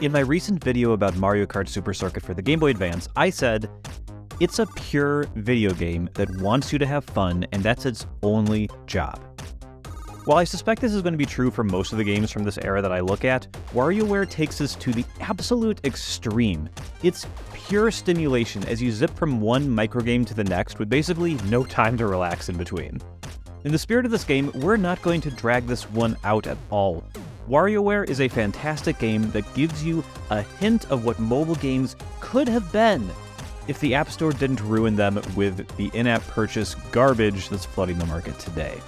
In my recent video about Mario Kart Super Circuit for the Game Boy Advance, I said, it's a pure video game that wants you to have fun, and that's its only job. While I suspect this is going to be true for most of the games from this era that I look at, Wario Ware takes us to the absolute extreme. It's pure stimulation as you zip from one microgame to the next with basically no time to relax in between. In the spirit of this game, we're not going to drag this one out at all. Wario Ware is a fantastic game that gives you a hint of what mobile games could have been if the App Store didn't ruin them with the in-app purchase garbage that's flooding the market today.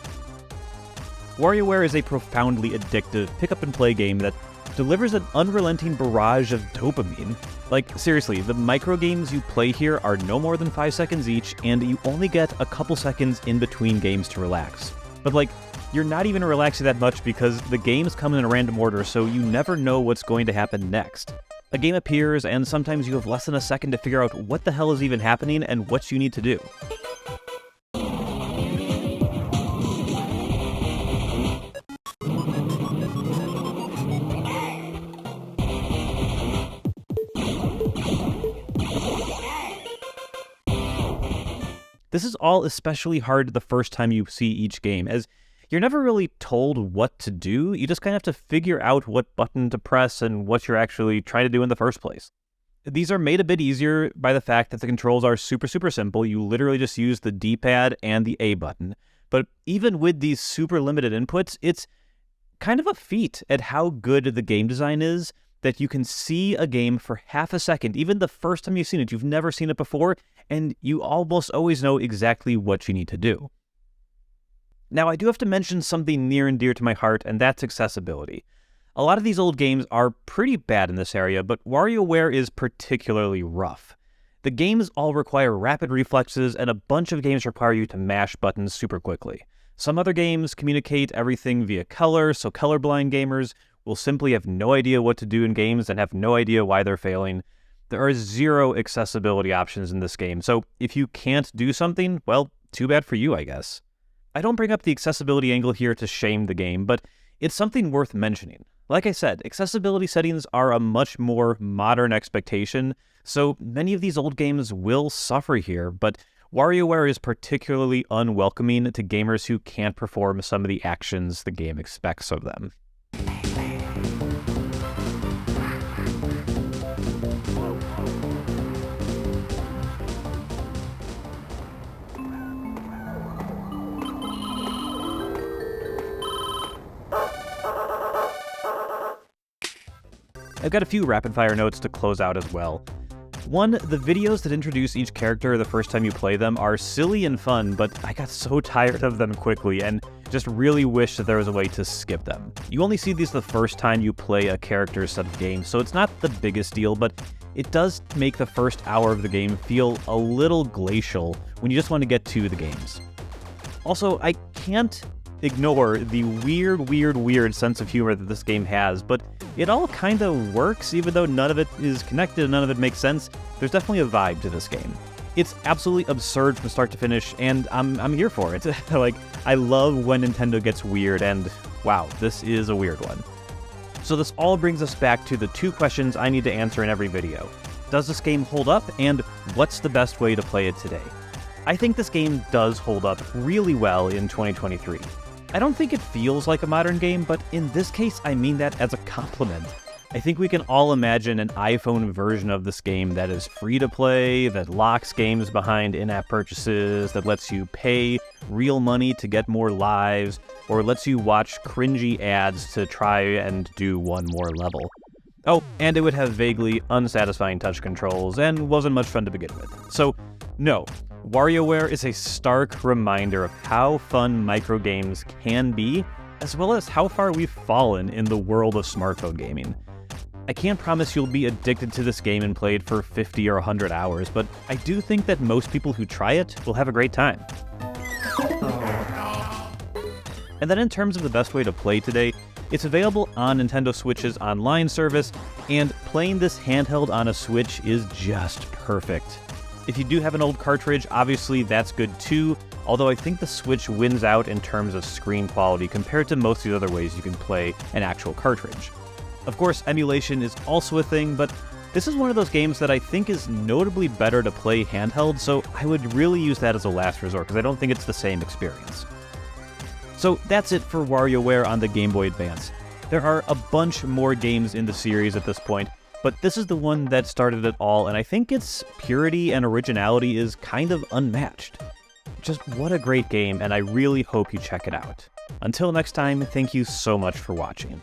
WarioWare is a profoundly addictive pick-up-and-play game that delivers an unrelenting barrage of dopamine. Like, seriously, the microgames you play here are no more than 5 seconds each, and you only get a couple seconds in between games to relax. But like, you're not even relaxing that much because the games come in a random order, so you never know what's going to happen next. A game appears, and sometimes you have less than a second to figure out what the hell is even happening and what you need to do. This is all especially hard the first time you see each game, as you're never really told what to do. You just kind of have to figure out what button to press and what you're actually trying to do in the first place. These are made a bit easier by the fact that the controls are super simple. You literally just use the D-pad and the A button. But even with these super limited inputs, it's kind of a feat at how good the game design is that you can see a game for half a second, even the first time you've seen it. You've never seen it before, and you almost always know exactly what you need to do. Now, I do have to mention something near and dear to my heart, and that's accessibility. A lot of these old games are pretty bad in this area, but WarioWare is particularly rough. The games all require rapid reflexes, and a bunch of games require you to mash buttons super quickly. Some other games communicate everything via color, so colorblind gamers will simply have no idea what to do in games and have no idea why they're failing. There are zero accessibility options in this game, so if you can't do something, well, too bad for you, I guess. I don't bring up the accessibility angle here to shame the game, but it's something worth mentioning. Like I said, accessibility settings are a much more modern expectation, so many of these old games will suffer here, but WarioWare is particularly unwelcoming to gamers who can't perform some of the actions the game expects of them. I've got a few rapid-fire notes to close out as well. One, the videos that introduce each character the first time you play them are silly and fun, but I got so tired of them quickly and just really wish that there was a way to skip them. You only see these the first time you play a character's set of games, so it's not the biggest deal, but it does make the first hour of the game feel a little glacial when you just want to get to the games. Also, I can't ignore the weird sense of humor that this game has, but it all kind of works, even though none of it is connected and none of it makes sense. There's definitely a vibe to this game. It's absolutely absurd from start to finish, and I'm here for it. Like, I love when Nintendo gets weird, and wow, this is a weird one. So this all brings us back to the two questions I need to answer in every video. Does this game hold up, and what's the best way to play it today? I think this game does hold up really well in 2023. I don't think it feels like a modern game, but in this case, I mean that as a compliment. I think we can all imagine an iPhone version of this game that is free to play, that locks games behind in-app purchases, that lets you pay real money to get more lives, or lets you watch cringy ads to try and do one more level. Oh, and it would have vaguely unsatisfying touch controls and wasn't much fun to begin with. So, no. WarioWare is a stark reminder of how fun microgames can be, as well as how far we've fallen in the world of smartphone gaming. I can't promise you'll be addicted to this game and play it for 50 or 100 hours, but I do think that most people who try it will have a great time. And then in terms of the best way to play today, it's available on Nintendo Switch's online service, and playing this handheld on a Switch is just perfect. If you do have an old cartridge, obviously that's good too, although I think the Switch wins out in terms of screen quality compared to most of the other ways you can play an actual cartridge. Of course, emulation is also a thing, but this is one of those games that I think is notably better to play handheld, so I would really use that as a last resort, because I don't think it's the same experience. So that's it for WarioWare on the Game Boy Advance. There are a bunch more games in the series at this point, but this is the one that started it all, and I think its purity and originality is kind of unmatched. Just what a great game, and I really hope you check it out. Until next time, thank you so much for watching.